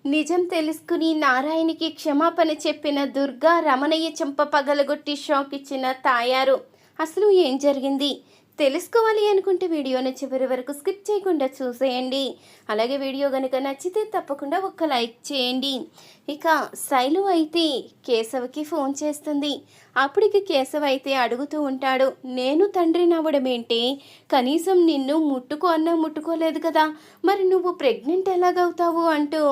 నిజం తెలుసుకుని నారాయణకి క్షమాపణ చెప్పిన దుర్గా రమణయ్య చెంప పగలగొట్టి షాక్ ఇచ్చిన తాయారు. అసలు ఏం జరిగింది తెలుసుకోవాలి అనుకుంటే వీడియోని చివరి వరకు స్కిప్ చేయకుండా చూసేయండి. అలాగే వీడియో కనుక నచ్చితే తప్పకుండా ఒక్క లైక్ చేయండి. ఇక శైలు అయితే కేశవకి ఫోన్ చేస్తుంది. అప్పటికి కేశవ్ అయితే అడుగుతూ ఉంటాడు, నేను తండ్రి నవ్వడమేంటి, కనీసం నిన్ను ముట్టుకోలేదు కదా, మరి నువ్వు ప్రెగ్నెంట్ ఎలాగవుతావు అంటూ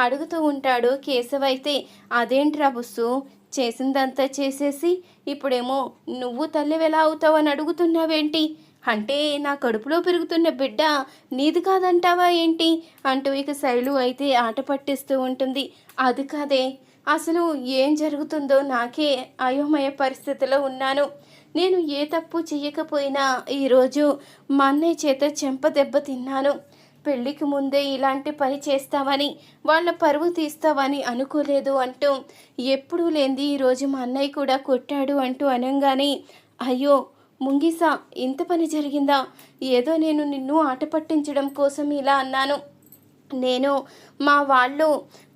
అడుగుతూ ఉంటాడు. కేశవ్ అయితే అదేంట్రా బుస్సు, చేసిందంతా చేసేసి ఇప్పుడేమో నువ్వు తల్లివెలా అవుతావు అని అడుగుతున్నావేంటి, అంటే నా కడుపులో పెరుగుతున్న బిడ్డ నీది కాదంటావా ఏంటి అంటూ ఇక శైలు అయితే ఆట పట్టిస్తూ ఉంటుంది. అది కాదే, అసలు ఏం జరుగుతుందో నాకే అయోమయ పరిస్థితిలో ఉన్నాను. నేను ఏ తప్పు చెయ్యకపోయినా ఈరోజు మా అన్నయ్య చేత చెంప దెబ్బ తిన్నాను. పెళ్ళికి ముందే ఇలాంటి పని చేస్తావని, వాళ్ళ పరువు తీస్తావని అనుకోలేదు అంటూ ఎప్పుడూ లేనిది ఈరోజు మా అన్నయ్య కూడా కొట్టాడు అంటూ అనగానే, అయ్యో ముంగిసా, ఇంత పని జరిగిందా, ఏదో నేను నిన్ను ఆట పట్టించడం కోసం ఇలా అన్నాను. నేను మా వాళ్ళు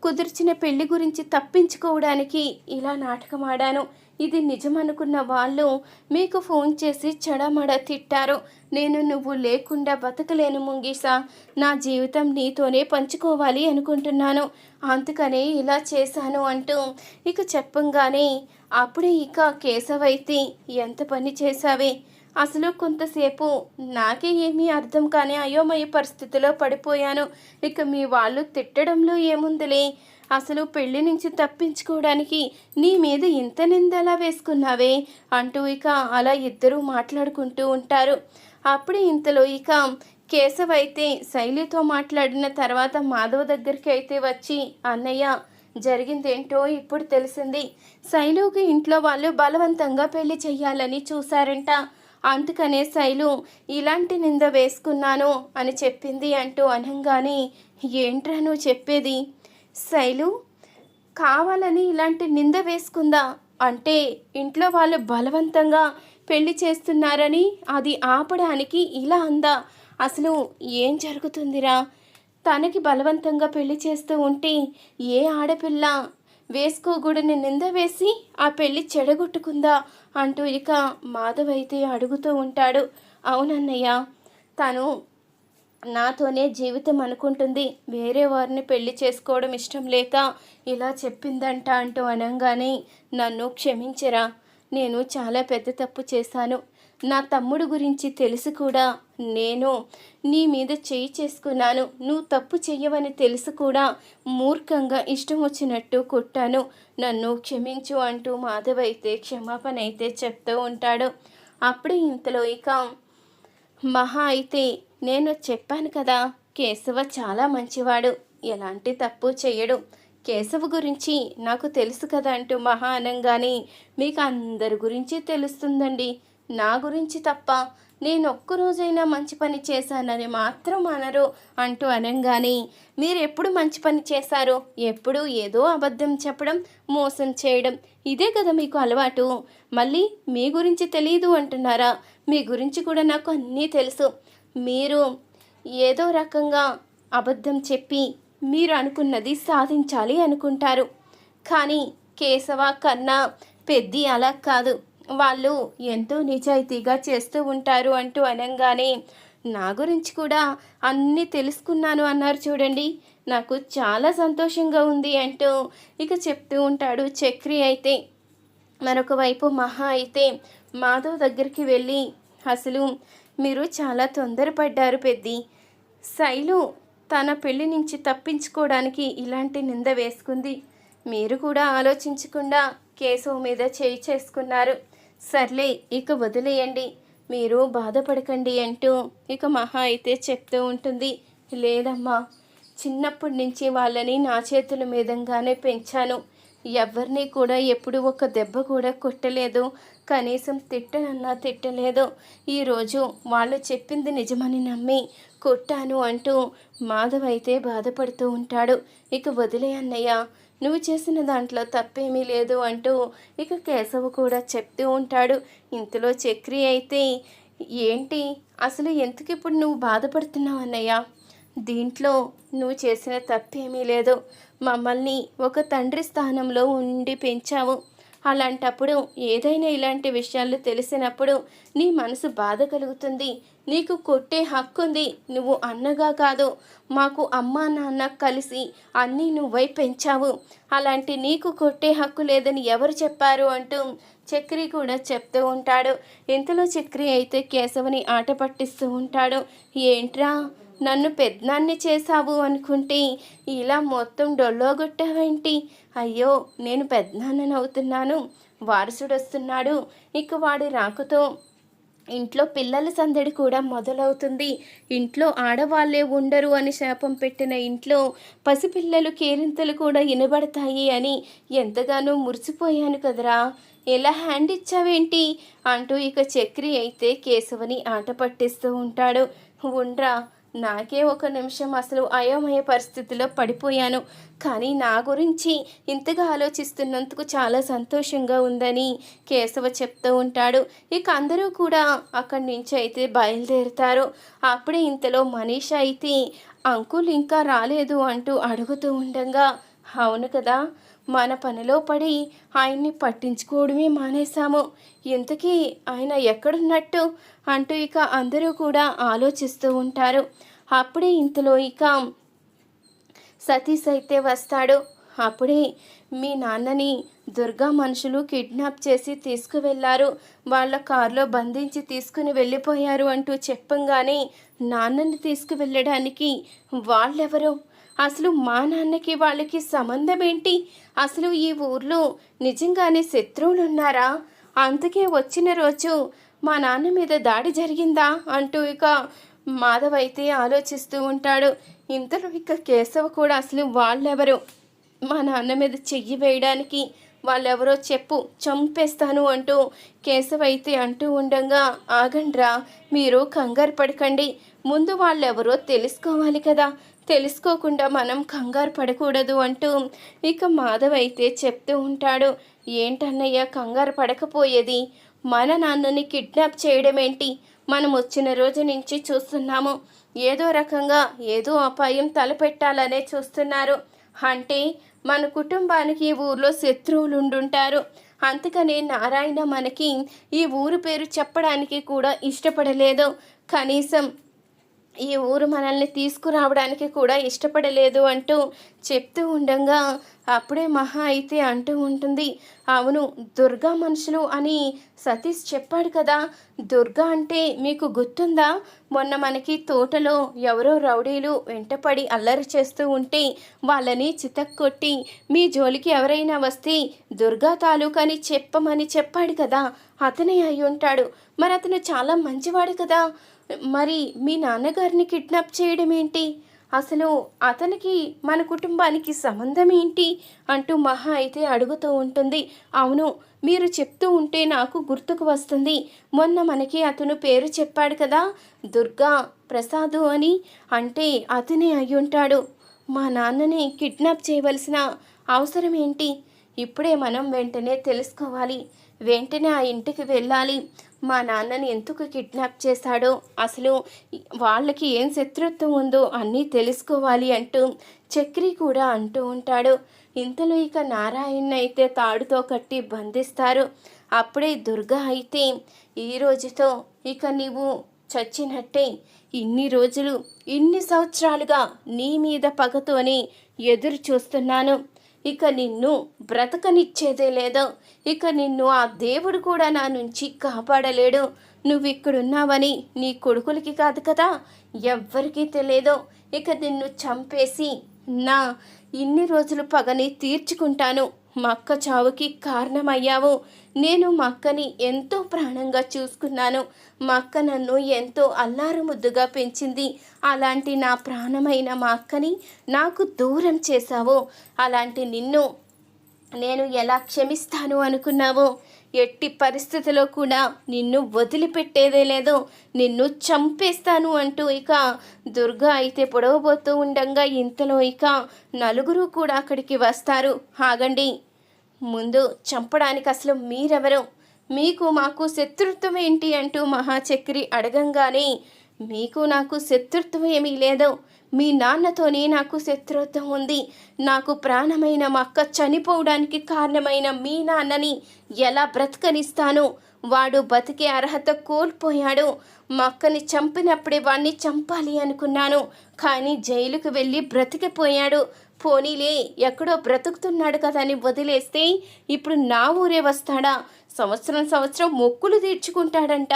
కుదిర్చిన పెళ్లి గురించి తప్పించుకోవడానికి ఇలా నాటకం ఆడాను. ఇది నిజమనుకున్న వాళ్ళు మీకు ఫోన్ చేసి చెడమడ తిట్టారు. నేను నువ్వు లేకుండా బతకలేను ముంగీసా, నా జీవితం నీతోనే పంచుకోవాలి అనుకుంటున్నాను, అందుకనే ఇలా చేశాను అంటూ ఇక చెప్పంగానే అప్పుడే ఇక కేశవైతే ఎంత పని చేశావే, అసలు కొంతసేపు నాకే ఏమీ అర్థం కాని అయోమయ పరిస్థితిలో పడిపోయాను. ఇక మీ వాళ్ళు తిట్టడంలో ఏముందిలే, అసలు పెళ్లి నుంచి తప్పించుకోవడానికి నీ మీద ఇంత నిందలా వేసుకున్నావే అంటూ ఇక అలా ఇద్దరూ మాట్లాడుకుంటూ ఉంటారు. అప్పుడే ఇంతలో ఇక కేశవ్ అయితే శైలితో మాట్లాడిన తర్వాత మాధవ్ దగ్గరికి అయితే వచ్చి, అన్నయ్య జరిగిందేంటో ఇప్పుడు తెలిసింది, శైలుకి ఇంట్లో వాళ్ళు బలవంతంగా పెళ్లి చెయ్యాలని చూశారంట, అందుకనే శైలు ఇలాంటి నింద వేసుకున్నాను అని చెప్పింది అంటూ అనగానే, ఏంట్రా నువ్వు చెప్పేది, శైలు కావాలని ఇలాంటి నింద వేసుకుందా, అంటే ఇంట్లో వాళ్ళు బలవంతంగా పెళ్లి చేస్తున్నారని అది ఆపడానికి ఇలా అందా, అసలు ఏం జరుగుతుందిరా, తనకి బలవంతంగా పెళ్లి చేస్తూ ఉంటే ఏ ఆడపిల్ల వేసుకోకూడని నింద వేసి ఆ పెళ్ళి చెడగొట్టుకుందా అంటూ ఇక మాధవ్ అయితే అడుగుతూ ఉంటాడు. అవునన్నయ్య, తను నాతోనే జీవితం అనుకుంటుంది, వేరే వారిని పెళ్లి చేసుకోవడం ఇష్టం లేక ఇలా చెప్పిందంట అంటూ అనగానే, నన్ను క్షమించరా, నేను చాలా పెద్ద తప్పు చేశాను, నా తమ్ముడు గురించి తెలిసి కూడా నేను నీ మీద చేయి చేసుకున్నాను, నువ్వు తప్పు చెయ్యవని తెలిసి కూడా మూర్ఖంగా ఇష్టం వచ్చినట్టు కొట్టాను, నన్ను క్షమించు అంటూ మాధవ్ అయితే క్షమాపణ అయితే చెప్తూ ఉంటాడు. అప్పుడే ఇంతలో ఇక మహా అయితే, నేను చెప్పాను కదా, కేశవ చాలా మంచివాడు, ఎలాంటి తప్పు చెయ్యడు, కేశవ గురించి నాకు తెలుసు కదా అంటూ మహా అనంగానే, మీకు అందరి గురించి తెలుస్తుందండి, నా గురించి తప్ప నేను ఒక్కరోజైనా మంచి పని చేశానని మాత్రం అనరు అంటూ అనగానే, మీరు ఎప్పుడు మంచి పని చేశారో, ఎప్పుడు ఏదో అబద్ధం చెప్పడం, మోసం చేయడం, ఇదే కదా మీకు అలవాటు, మళ్ళీ మీ గురించి తెలియదు అంటున్నారా, మీ గురించి కూడా నాకు అన్నీ తెలుసు, మీరు ఏదో రకంగా అబద్ధం చెప్పి మీరు అనుకున్నది సాధించాలి అనుకుంటారు, కానీ కేశవ కన్నా పెద్ది అలా కాదు, వాళ్ళు ఎంతో నిజాయితీగా చేస్తూ ఉంటారు అంటూ అనగానే, నా గురించి కూడా అన్నీ తెలుసుకున్నాను అన్నారు చూడండి, నాకు చాలా సంతోషంగా ఉంది అంటూ ఇక చెప్తూ ఉంటాడు చక్రి అయితే. మరొక వైపు మహా అయితే మాధవ్ దగ్గరికి వెళ్ళి, అసలు మీరు చాలా తొందరపడ్డారు పెద్ది, శైలు తన పెళ్లి నుంచి తప్పించుకోవడానికి ఇలాంటి నింద వేసుకుంది, మీరు కూడా ఆలోచించకుండా కేశవ్ మీద చేయి చేసుకున్నారు, సర్లే ఇక వదిలేయండి, మీరు బాధపడకండి అంటూ ఇక మహా అయితే చెప్తూ ఉంటుంది. లేదమ్మా, చిన్నప్పటి నుంచి వాళ్ళని నా చేతుల మీదంగానే పెంచాను, ఎవరిని కూడా ఎప్పుడు ఒక దెబ్బ కూడా కొట్టలేదు, కనీసం తిట్టనన్నా తిట్టలేదు, ఈరోజు వాళ్ళు చెప్పింది నిజమని నమ్మి కొట్టాను అంటూ మాధవ్ అయితే బాధపడుతూ ఉంటాడు. ఇక వదిలే అన్నయ్య, నువ్వు చేసిన దాంట్లో తప్పేమీ లేదు అంటూ ఇక కేశవ్ కూడా చెప్తూ ఉంటాడు. ఇంతలో చక్రి అయితే, ఏంటి అసలు ఎందుకు ఇప్పుడు నువ్వు బాధపడుతున్నావు అన్నయ్య, దీంట్లో నువ్వు చేసిన తప్పేమీ లేదు. మమ్మల్ని ఒక తండ్రి స్థానంలో ఉండి పెంచావు. అలాంటప్పుడు ఏదైనా ఇలాంటి విషయాలు తెలిసినప్పుడు నీ మనసు బాధ కలుగుతుంది. నీకు కొట్టే హక్కు ఉంది. నువ్వు అన్నగా కాదు, మాకు అమ్మా నాన్న కలిసి అన్నీ నువ్వై పెంచావు. అలాంటి నీకు కొట్టే హక్కు లేదని ఎవరు చెప్పారు అంటూ చక్రి కూడా చెప్తూ ఉంటాడు. ఇంతలో చక్రి అయితే కేశవని ఆట పట్టిస్తూ ఉంటాడు. ఏంట్రా, నన్ను పెద్దనాన్ని చేశావు అనుకుంటే ఇలా మొత్తం డొల్లోగొట్టావేంటి? అయ్యో, నేను పెద్దనాన్నని అవుతున్నాను. వారసుడు వస్తున్నాడు. ఇక వాడి రాకతో ఇంట్లో పిల్లల సందడి కూడా మొదలవుతుంది. ఇంట్లో ఆడవాళ్ళే ఉండరు అని శాపం పెట్టిన ఇంట్లో పసిపిల్లలు కేరింతలు కూడా వినబడతాయి అని ఎంతగానో మురిసిపోయాను కదరా, ఎలా హ్యాండ్ ఇచ్చావేంటి అంటూ ఇక చక్రి అయితే కేశవని ఆట పట్టిస్తూ ఉంటాడు. ఉండ్రా, నాకే ఒక నిమిషం అసలు అయోమయ పరిస్థితిలో పడిపోయాను. కానీ నా గురించి ఇంతగా ఆలోచిస్తున్నందుకు చాలా సంతోషంగా ఉందని కేశవ చెప్తూ ఉంటాడు. ఇక అందరూ కూడా అక్కడి నుంచి అయితే బయలుదేరుతారు. అప్పుడే ఇంతలో మనీష అయితే అంకుల్ ఇంకా రాలేదు అంటూ అడుగుతూ ఉండగా, అవును కదా, మన పనిలో పడి ఆయన్ని పట్టించుకోవడమే మానేశాము. ఇంతకీ ఆయన ఎక్కడున్నట్టు అంటూ ఇక అందరూ కూడా ఆలోచిస్తూ ఉంటారు. అప్పుడే ఇంతలో ఇక సతీష్ అయితే వస్తాడు. అప్పుడే మీ నాన్నని దుర్గా మనుషులు కిడ్నాప్ చేసి తీసుకువెళ్ళారు, వాళ్ళ కారులో బంధించి తీసుకుని వెళ్ళిపోయారు అంటూ చెప్పంగానే నాన్నని తీసుకువెళ్ళడానికి వాళ్ళెవరు? అసలు మా నాన్నకి వాళ్ళకి సంబంధం ఏంటి? అసలు ఈ ఊర్లో నిజంగానే శత్రువులు ఉన్నారా? అందుకే వచ్చిన రోజు మా నాన్న మీద దాడి జరిగిందా అంటూ ఇక మాధవ్ అయితే ఆలోచిస్తూ ఉంటాడు. ఇంతలో ఇక కేశవ కూడా అసలు వాళ్ళెవరు, మా నాన్న మీద చెయ్యి వేయడానికి వాళ్ళెవరో చెప్పు, చంపేస్తాను అంటూ కేశవ అయితే అంటూ ఉండగా, ఆగండ్రా, మీరు కంగారు పడకండి, ముందు వాళ్ళెవరో తెలుసుకోవాలి కదా, తెలుసుకోకుండా మనం కంగారు పడకూడదు అంటూ ఇక మాధవ్ అయితే చెప్తూ ఉంటాడు. ఏంటన్నయ్య కంగారు పడకపోయేది? మన నాన్నని కిడ్నాప్ చేయడం ఏంటి? మనం వచ్చిన రోజు నుంచి చూస్తున్నాము, ఏదో రకంగా ఏదో అపాయం తలపెట్టాలనే చూస్తున్నారు. అంటే మన కుటుంబానికి ఈ ఊర్లో శత్రువులు ఉండుంటారు. అందుకనే నారాయణ మనకి ఈ ఊరు పేరు చెప్పడానికి కూడా ఇష్టపడలేదు. కనీసం ఈ ఊరు మనల్ని తీసుకురావడానికి కూడా ఇష్టపడలేదు అంటూ చెప్తూ ఉండగా అప్పుడే మహా అయితే అంటూ ఉంటుంది, అవును, దుర్గా మనుషులు అని సతీష్ చెప్పాడు కదా, దుర్గా అంటే మీకు గుర్తుందా? మొన్న మనకి తోటలో ఎవరో రౌడీలు వెంటపడి అల్లరి చేస్తూ ఉంటే వాళ్ళని చితక్కొట్టి మీ జోలికి ఎవరైనా వస్తే దుర్గా తాలూకాని చెప్పమని చెప్పాడు కదా, అతనే అయి ఉంటాడు. మరి అతను చాలా మంచివాడు కదా, మరి మీ నాన్నగారిని కిడ్నాప్ చేయడం ఏంటి? అసలు అతనికి మన కుటుంబానికి సంబంధం ఏంటి అంటూ మహా అయితే అడుగుతూ ఉంటుంది. అవును, మీరు చెప్తూ ఉంటే నాకు గుర్తుకు వస్తుంది, మొన్న మనకి అతను పేరు చెప్పాడు కదా, దుర్గా ప్రసాదు అని, అంటే అతనే అయ్యుంటాడు. మా నాన్నని కిడ్నాప్ చేయవలసిన అవసరం ఏంటి? ఇప్పుడే మనం వెంటనే తెలుసుకోవాలి, వెంటనే ఆ ఇంటికి వెళ్ళాలి. మా నాన్నని ఎందుకు కిడ్నాప్ చేశాడో, అసలు వాళ్ళకి ఏం శత్రుత్వం ఉందో అన్నీ తెలుసుకోవాలి అంటూ చక్రి కూడా అంటూ ఉంటాడు. ఇంతలో ఇక నారాయణ అయితే తాడుతో కట్టి బంధిస్తారు. అప్పుడే దుర్గా అయితే ఈ రోజుతో ఇక నీవు చచ్చినట్టే, ఇన్ని రోజులు ఇన్ని సంవత్సరాలుగా నీ మీద పగతోనే ఎదురు చూస్తున్నాను, ఇక నిన్ను బ్రతకనిచ్చేదే లేదో, ఇక నిన్ను ఆ దేవుడు కూడా నా నుంచి కాపాడలేడు. నువ్వు ఇక్కడున్నావని నీ కొడుకులకి కాదు కదా, ఎవ్వరికీ తెలియదు. ఇక నిన్ను చంపేసి నా ఇన్ని రోజులు పగని తీర్చుకుంటాను. మా అక్క చావుకి కారణమయ్యావు. నేను మా అక్కని ఎంతో ప్రాణంగా చూసుకున్నాను. మా అక్క నన్ను ఎంతో అల్లారు ముద్దుగా పెంచింది. అలాంటి నా ప్రాణమైన మా అక్కని నాకు దూరం చేశావు. అలాంటి నిన్ను నేను ఎలా క్షమిస్తాను అనుకున్నావు? ఎట్టి పరిస్థితిలో కూడా నిన్ను వదిలిపెట్టేదే లేదు, నిన్ను చంపేస్తాను అంటూ ఇక దుర్గా అయితే పొడవబోతూ ఉండగా ఇంతలో ఇక నలుగురు కూడా అక్కడికి వస్తారు. ఆగండి, ముందు చంపడానికి అసలు మీరెవరు? మీకు మాకు శత్రుత్వం ఏంటి అంటూ మహాచక్రి అడగంగానే, మీకు నాకు శత్రుత్వం ఏమీ లేదు, మీ నాన్నతోనే నాకు శత్రుత్వం ఉంది. నాకు ప్రాణమైన మా అక్క చనిపోవడానికి కారణమైన మీ నాన్నని ఎలా బ్రతకనిస్తాను? వాడు బతికే అర్హత కోల్పోయాడు. మా అక్కని చంపినప్పుడే వాణ్ణి చంపాలి అనుకున్నాను, కానీ జైలుకు వెళ్ళి బ్రతికిపోయాడు. పోనీలే, ఎక్కడో బ్రతుకుతున్నాడు కదా అని వదిలేస్తే ఇప్పుడు నా ఊరే వస్తాడా? సంవత్సరం మొక్కులు తీర్చుకుంటాడంట.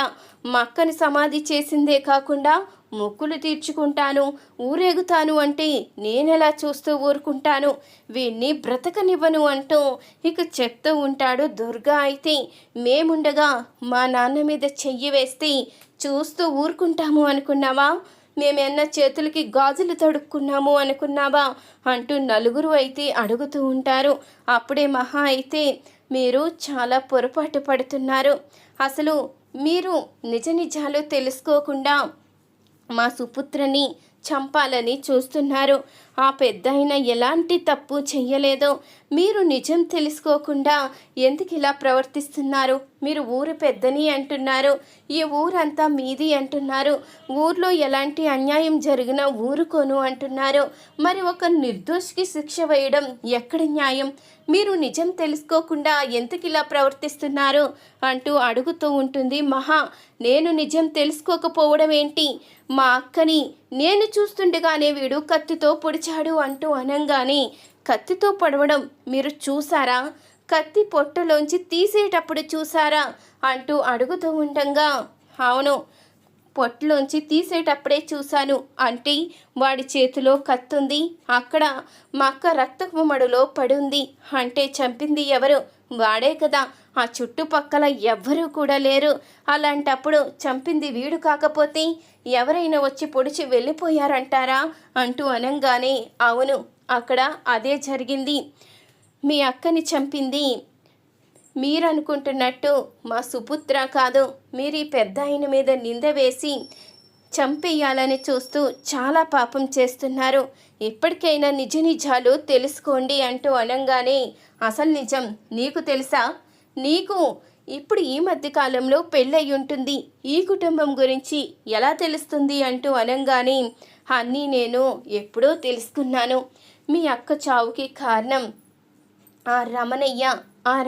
మా అక్కని సమాధి చేసిందే కాకుండా మొక్కులు తీర్చుకుంటాను, ఊరేగుతాను అంటే నేనెలా చూస్తూ ఊరుకుంటాను? వీణ్ణి బ్రతకనివ్వను అంటూ ఇక చెప్తూ ఉంటాడు. దుర్గా అయితే మేముండగా మా నాన్న మీద చెయ్యి వేస్తే చూస్తూ ఊరుకుంటాము అనుకున్నావా? మేమేమన్నా చేతులకి గాజులు తడుక్కున్నాము అనుకున్నావా అంటూ నలుగురు అయితే అడుగుతూ ఉంటారు. అప్పుడే మహా అయితే మీరు చాలా పొరపాటు పడుతున్నారు. అసలు మీరు నిజ నిజాలు తెలుసుకోకుండా మా సుపుత్రని చంపాలని చూస్తున్నారు. ఆ పెద్దాయన ఎలాంటి తప్పు చెయ్యలేదో మీరు నిజం తెలుసుకోకుండా ఎందుకు ఇలా ప్రవర్తిస్తున్నారు? మీరు ఊరు పెద్దని అంటున్నారు, ఈ ఊరంతా మీది అంటున్నారు, ఊర్లో ఎలాంటి అన్యాయం జరిగినా ఊరుకోను అంటున్నారు. మరి ఒక నిర్దోషికి శిక్ష వేయడం ఎక్కడ న్యాయం? మీరు నిజం తెలుసుకోకుండా ఎందుకు ఇలా ప్రవర్తిస్తున్నారు అంటూ అడుగుతూ ఉంటుంది మహా. నేను నిజం తెలుసుకోకపోవడం ఏంటి? మా అక్కని నేను చూస్తుండగానే వీడు కత్తితో పొడిచాడు అంటూ అనంగానే, కత్తితో పొడవడం మీరు చూసారా? కత్తి పొట్టలోంచి తీసేటప్పుడు చూసారా అంటూ అడుగుతూ ఉండగా, అవును, పొట్టులోంచి తీసేటప్పుడే చూశాను. అంటే వాడి చేతిలో కత్తుంది, అక్కడ మా అక్క రక్తపు మడులో పడుంది. అంటే చంపింది ఎవరు? వాడే కదా. ఆ చుట్టుపక్కల ఎవ్వరూ కూడా లేరు. అలాంటప్పుడు చంపింది వీడు కాకపోతే ఎవరైనా వచ్చి పొడిచి వెళ్ళిపోయారంటారా అంటూ అనంగానే, అవును, అక్కడ అదే జరిగింది. మీ అక్కని చంపింది మీరనుకుంటున్నట్టు మా సుపుత్ర కాదు. మీరు ఈ పెద్ద ఆయన మీద నింద వేసి చంపేయాలని చూస్తూ చాలా పాపం చేస్తున్నారు. ఇప్పటికైనా నిజ నిజాలు తెలుసుకోండి అంటూ అనంగానే, అసలు నిజం నీకు తెలుసా? నీకు ఇప్పుడు ఈ మధ్యకాలంలో పెళ్ళయి ఉంటుంది, ఈ కుటుంబం గురించి ఎలా తెలుస్తుంది అంటూ అనంగానే, అన్నీ నేను ఎప్పుడో తెలుసుకున్నాను. మీ అక్క చావుకి కారణం ఆ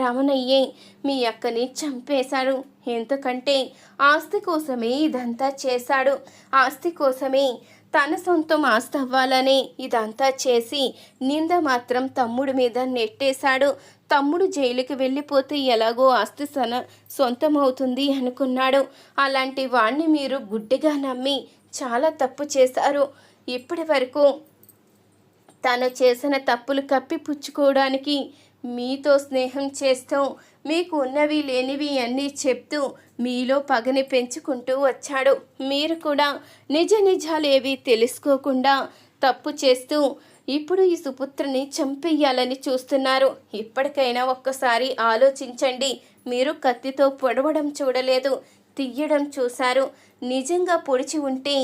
రమణయ్యే మీ అక్కని చంపేశాడు. ఎందుకంటే ఆస్తి కోసమే ఇదంతా చేశాడు. ఆస్తి కోసమే, తన సొంతం ఆస్తి అవ్వాలనే ఇదంతా చేసి నింద మాత్రం తమ్ముడి మీద నెట్టేశాడు. తమ్ముడు జైలుకి వెళ్ళిపోతే ఎలాగో ఆస్తి సొంతమవుతుంది అనుకున్నాడు. అలాంటి వాణ్ణి మీరు గుడ్డిగా నమ్మి చాలా తప్పు చేశారు. ఇప్పటి వరకు తను చేసిన తప్పులు కప్పిపుచ్చుకోవడానికి మీతో స్నేహం చేస్తూ, మీకు ఉన్నవి లేనివి అన్నీ చెప్తూ మీలో పగని పెంచుకుంటూ వచ్చాడు. మీరు కూడా నిజ నిజాలేవి తెలుసుకోకుండా తప్పు చేస్తూ ఇప్పుడు ఈ సుపుత్రని చంపేయాలని చూస్తున్నారు. ఇప్పటికైనా ఒక్కసారి ఆలోచించండి. మీరు కత్తితో పొడవడం చూడలేదు, తీయడం చూశారు. నిజంగా పొడిచి ఉంటే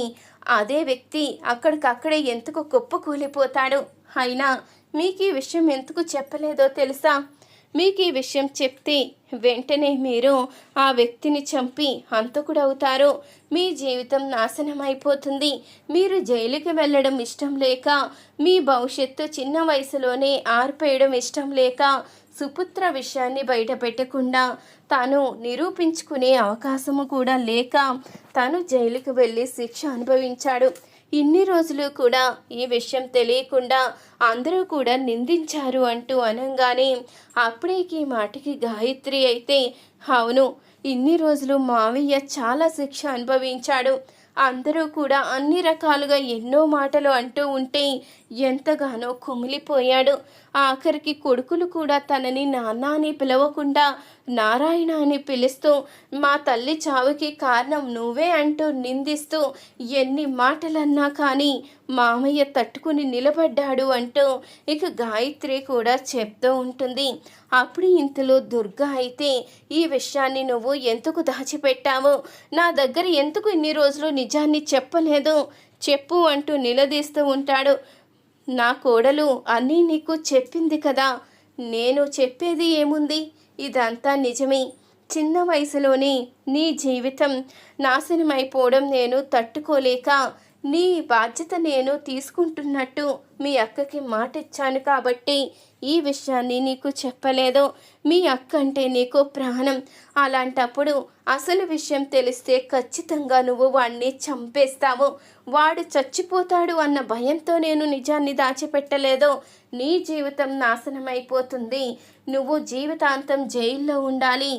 అదే వ్యక్తి అక్కడికక్కడే ఎందుకు కుప్పకూలిపోతాడు. అయినా మీకు ఈ విషయం ఎందుకు చెప్పలేదో తెలుసా? మీకు ఈ విషయం చెప్తే వెంటనే మీరు ఆ వ్యక్తిని చంపి హంతకుడవుతారు. మీ జీవితం నాశనం అయిపోతుంది. మీరు జైలుకి వెళ్ళడం ఇష్టం లేక, మీ భవిష్యత్తు చిన్న వయసులోనే ఆర్పేయడం ఇష్టం లేక, సుపుత్ర విషయాన్ని బయట పెట్టకుండా తాను నిరూపించుకునే అవకాశము కూడా లేక తాను జైలుకి వెళ్ళి శిక్ష అనుభవించాడు. ఇన్ని రోజులు కూడా ఈ విషయం తెలియకుండా అందరూ కూడా నిందించారు అంటూ అనంగానే, అప్పుడేకి మాటకి గాయత్రి అయితే, అవును, ఇన్ని రోజులు మావయ్య చాలా శిక్ష అనుభవించాడు. అందరూ కూడా అన్ని రకాలుగా ఎన్నో మాటలు అంటూ ఉంటే ఎంతగానో కుమిలిపోయాడు. ఆఖరికి కొడుకులు కూడా తనని నాన్న అని పిలవకుండా నారాయణ అని పిలుస్తూ, మా తల్లి చావుకి కారణం నువ్వే అంటూ నిందిస్తూ ఎన్ని మాటలన్నా కానీ మామయ్య తట్టుకుని నిలబడ్డాడు అంటూ ఇక గాయత్రి కూడా చెప్తూ ఉంటుంది. అప్పుడు ఇంతలో దుర్గా అయితే, ఈ విషయాన్ని నువ్వు ఎందుకు దాచిపెట్టావు? నా దగ్గర ఎందుకు ఇన్ని రోజులు నిజాన్ని చెప్పలేదు? చెప్పు అంటూ నిలదీస్తూ ఉంటాడు. నా కోడలు అన్నీ నీకు చెప్పింది కదా, నేను చెప్పేది ఏముంది? ఇదంతా నిజమే. చిన్న వయసులోనే నీ జీవితం నాశనమైపోవడం నేను తట్టుకోలేక నీ బాధ్యత నేను తీసుకుంటున్నట్టు మీ అక్కకి మాట ఇచ్చాను కాబట్టి ఈ విషయాన్ని నీకు చెప్పలేదు. మీ అక్క అంటే నీకు ప్రాణం. అలాంటప్పుడు అసలు విషయం తెలిస్తే ఖచ్చితంగా నువ్వు వాడిని చంపేస్తావు. వాడు చచ్చిపోతాడు అన్న భయంతో నేను నిజాన్ని దాచిపెట్టలేదు. నీ జీవితం నాశనమైపోతుంది. నువ్వు జీవితాంతం జైల్లో ఉండాలి.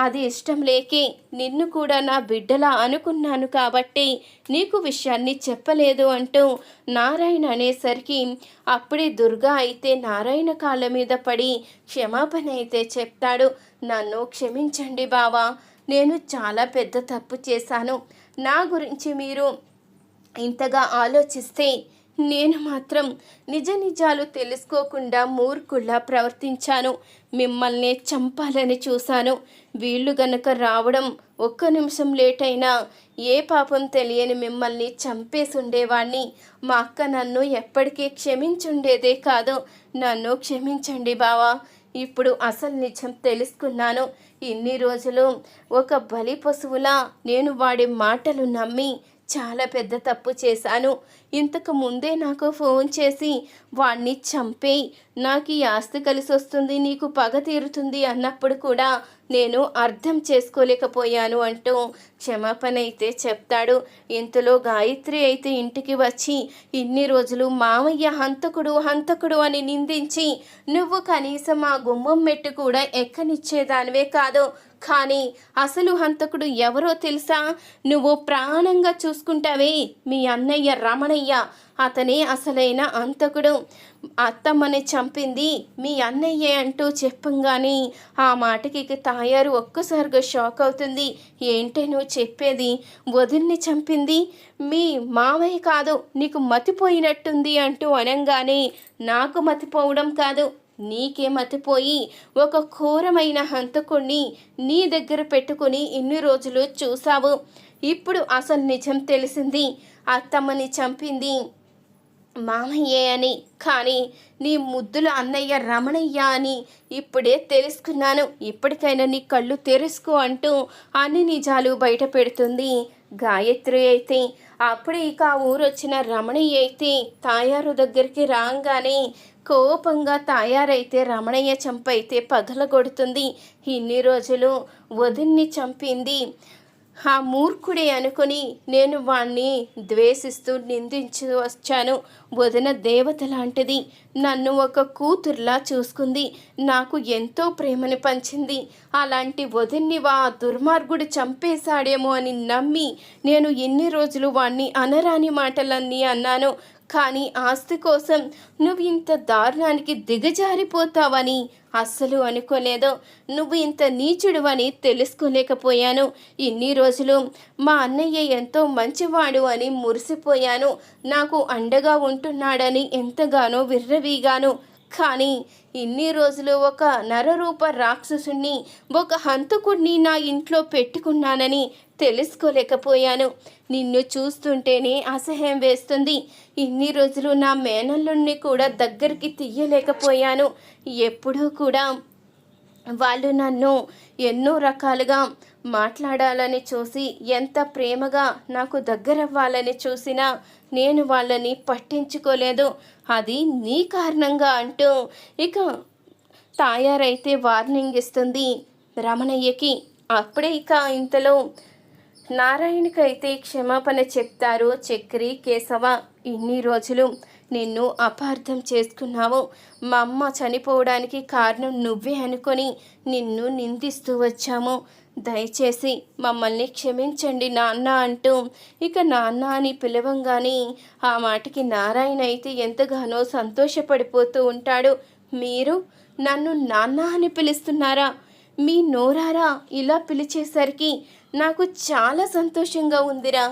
అది ఇష్టం లేకే నిన్ను కూడా నా బిడ్డలా అనుకున్నాను కాబట్టి నీకు విషయాన్ని చెప్పలేదు అంటూ నారాయణ అనేసరికి అప్పుడే దుర్గా అయితే నారాయణ కాళ్ళ మీద పడి క్షమాపణ అయితే చెప్తాడు. నన్ను క్షమించండి బావా, నేను చాలా పెద్ద తప్పు చేశాను. నా గురించి మీరు ఇంతగా ఆలోచిస్తే నేను మాత్రం నిజ నిజాలు తెలుసుకోకుండా మూర్ఖుల్లా ప్రవర్తించాను. మిమ్మల్ని చంపాలని చూశాను. వీళ్ళు గనక రావడం ఒక్క నిమిషం లేట్ అయినా ఏ పాపం తెలియని మిమ్మల్ని చంపేసి ఉండేవాణ్ణి. మా అక్క నన్ను ఎప్పటికీ క్షమించుండేదే కాదు. నన్ను క్షమించండి బావా. ఇప్పుడు అసలు నిజం తెలుసుకున్నాను. ఇన్ని రోజులు ఒక బలి పశువులా నేను వాడి మాటలు నమ్మి చాలా పెద్ద తప్పు చేశాను. ఇంతకు ముందే నాకు ఫోన్ చేసి వాణ్ణి చంపేయి, నాకు ఈ ఆస్తి కలిసి వస్తుంది, నీకు పగ తీరుతుంది అన్నప్పుడు కూడా నేను అర్థం చేసుకోలేకపోయాను అంటూ క్షమాపణ అయితే చెప్తాడు. ఇంతలో గాయత్రి అయితే ఇంటికి వచ్చి ఇన్ని రోజులు మామయ్య హంతకుడు హంతకుడు అని నిందించి నువ్వు కనీసం ఆ గుమ్మం మెట్టు కూడా ఎక్కనిచ్చేదానివే కాదు. కానీ అసలు హంతకుడు ఎవరో తెలుసా? నువ్వు ప్రాణంగా చూసుకుంటావే మీ అన్నయ్య రమణయ్య, అతనే అసలైన హంతకుడు. అత్తమ్మని చంపింది మీ అన్నయ్యే అంటూ చెప్పంగానే ఆ మాటకి తాయారు ఒక్కసారిగా షాక్ అవుతుంది. ఏంటే నువ్వు చెప్పేది? వదిన్ని చంపింది మీ మావయ్య కాదు, నీకు మతిపోయినట్టుంది అంటూ అనంగానే నాకు మతిపోవడం కాదు, నీకే మతిపోయి ఒక ఘోరమైన హంతకుణ్ణి నీ దగ్గర పెట్టుకుని ఇన్ని రోజులు చూసావు. ఇప్పుడు అసలు నిజం తెలిసింది. అత్తమ్మని చంపింది మామయ్యే అని, కానీ నీ ముద్దుల అన్నయ్య రమణయ్య అని ఇప్పుడే తెలుసుకున్నాను. ఇప్పటికైనా నీ కళ్ళు తెరుసుకో అంటూ అన్ని నిజాలు బయట పెడుతుంది గాయత్రి అయితే. అప్పుడే ఇక ఆ ఊరొచ్చిన రమణయ్య అయితే తాయారు దగ్గరికి రాగానే కోపంగా తాయారైతే రమణయ్య చంపైతే పగలగొడుతుంది. ఇన్ని రోజులు వదిన్ని చంపింది ఆ మూర్ఖుడే అనుకుని నేను వాణ్ణి ద్వేషిస్తూ నిందించి వచ్చాను. వదిన దేవత లాంటిది, నన్ను ఒక కూతుర్లా చూసుకుంది, నాకు ఎంతో ప్రేమని పంచింది. అలాంటి వదిన్ని వా దుర్మార్గుడు చంపేశాడేమో అని నమ్మి నేను ఎన్ని రోజులు వాణ్ణి అనరాని మాటలన్నీ అన్నాను. కానీ ఆస్తి కోసం నువ్వు ఇంత దారుణానికి దిగజారిపోతావని అస్సలు అనుకోలేదు. నువ్వు ఇంత నీచుడువని తెలుసుకోలేకపోయాను. ఇన్ని రోజులు మా అన్నయ్య ఎంతో మంచివాడు అని మురిసిపోయాను. నాకు అండగా ఉంటున్నాడని ఎంతగానో విర్రవీగాను. కానీ ఇన్ని రోజులు ఒక నరరూప రాక్షసుణ్ణి, ఒక హంతకుడిని నా ఇంట్లో పెట్టుకున్నానని తెలుసుకోలేకపోయాను. నిన్ను చూస్తుంటేనే అసహ్యం వేస్తుంది. ఇన్ని రోజులు నా మేనల్లుణ్ణి కూడా దగ్గరికి తీయలేకపోయాను. ఎప్పుడూ కూడా వాళ్ళు నన్ను ఎన్నో రకాలుగా మాట్లాడాలని చూసి, ఎంత ప్రేమగా నాకు దగ్గరవ్వాలని చూసినా నేను వాళ్ళని పట్టించుకోలేదు. అది నీ కారణంగా అంటూ ఇక తాయారైతే వార్నింగ్ ఇస్తుంది రమణయ్యకి. అప్పుడే ఇక ఇంతలో నారాయణకైతే క్షమాపణ చెప్తారు చక్రి, కేశవ. ఇన్ని రోజులు నిన్ను అపార్థం చేసుకున్నావు. మా అమ్మ చనిపోవడానికి కారణం నువ్వే అనుకొని నిన్ను నిందిస్తూ వచ్చాము. దయచేసి మమ్మల్ని క్షమించండి నాన్న అంటూ ఇక నాన్న అని పిలవంగానే ఆ మాటకి నారాయణ అయితే ఎంతగానో సంతోషపడిపోతూ ఉంటాడు. మీరు నన్ను నాన్న అని పిలుస్తున్నారా? మీ నోరారా ఇలా పిలిచేసరికి నాకు చాలా సంతోషంగా ఉందిరా.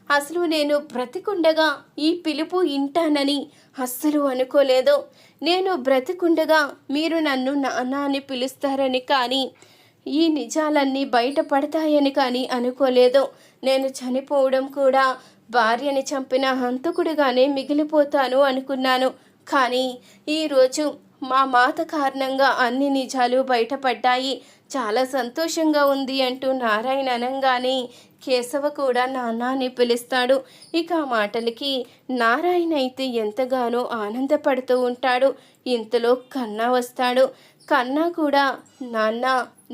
అసలు నేను బ్రతికుండగా ఈ పిలుపు ఇంటానని అస్సలు అనుకోలేదు. నేను బ్రతికుండగా మీరు నన్ను నాన్న అని పిలుస్తారని కానీ, ఈ నిజాలన్నీ బయటపడతాయని కానీ అనుకోలేదు. నేను చనిపోవడం కూడా భార్యని చంపిన హంతకుడిగానే మిగిలిపోతాను అనుకున్నాను. కానీ ఈరోజు మా మాత కారణంగా అన్ని నిజాలు బయటపడ్డాయి. చాలా సంతోషంగా ఉంది అంటూ నారాయణ అనంగానే కేశవ కూడా నాన్న అని పిలుస్తాడు. ఇక ఆ మాటలకి నారాయణ అయితే ఎంతగానో ఆనందపడుతూ ఉంటాడు. ఇంతలో కన్నా వస్తాడు. కన్నా కూడా నాన్న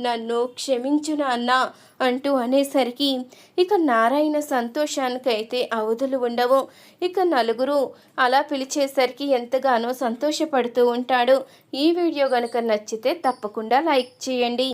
నన్ను క్షమించు నాన్న అంటూ అనేసరికి ఇక నారాయణ సంతోషానికైతే అవధులు ఉండవు. ఇక నలుగురు అలా పిలిచేసరికి ఎంతగానో సంతోషపడుతూ ఉంటాడు. ఈ వీడియో కనుక నచ్చితే తప్పకుండా లైక్ చేయండి.